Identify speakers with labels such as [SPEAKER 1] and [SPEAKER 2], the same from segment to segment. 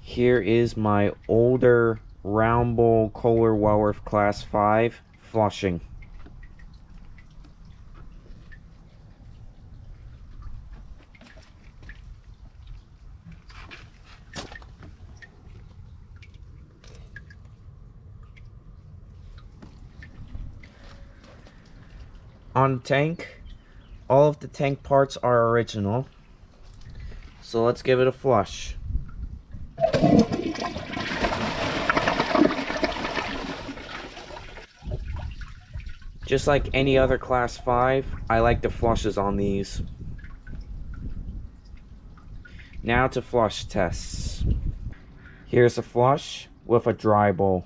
[SPEAKER 1] Here is my older round bowl Kohler Wellworth Class 5 flushing. On the tank, all of the tank parts are original. So let's give it a flush. Just like any other Class 5, I like the flushes on these. Now to flush tests. Here's a flush with a dry bowl.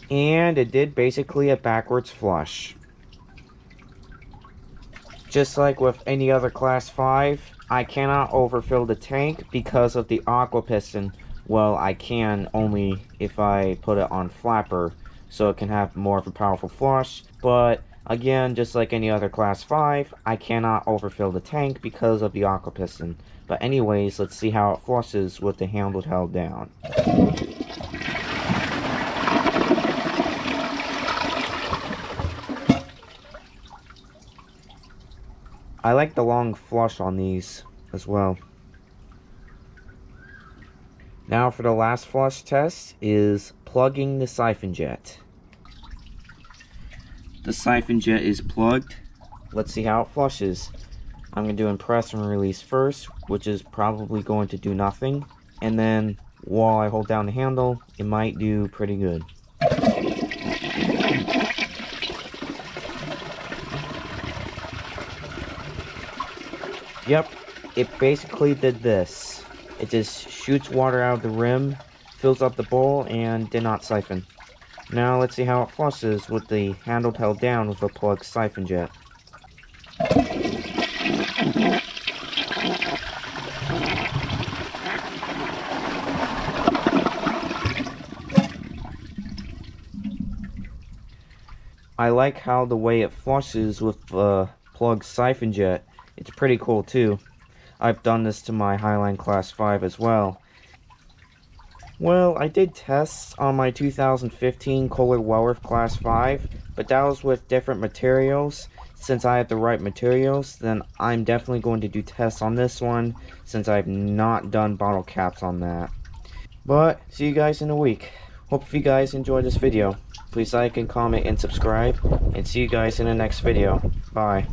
[SPEAKER 1] And it did basically a backwards flush. Just like with any other Class 5, I cannot overfill the tank because of the aqua piston. Well, I can only if I put it on flapper, so it can have more of a powerful flush. But again, just like any other Class 5, I cannot overfill the tank because of the aqua piston. But anyways, let's see how it flushes with the handle held down. I like the long flush on these as well. Now for the last flush test is plugging the siphon jet. The siphon jet is plugged. Let's see how it flushes. I'm going to do press and release first, which is probably going to do nothing. And then while I hold down the handle, it might do pretty good. Yep, it basically did this. It just shoots water out of the rim, fills up the bowl, and did not siphon. Now let's see how it flushes with the handle held down with a plugged siphon jet. I like how the way it flushes with the plugged siphon jet. It's pretty cool too. I've done this to my Highline Class 5 as well. Well, I did tests on my 2015 Kohler Wellworth Class 5, but that was with different materials. Since I had the right materials, then I'm definitely going to do tests on this one, since I've not done bottle caps on that. But, see you guys in a week. Hope you guys enjoyed this video. Please like and comment and subscribe, and see you guys in the next video. Bye.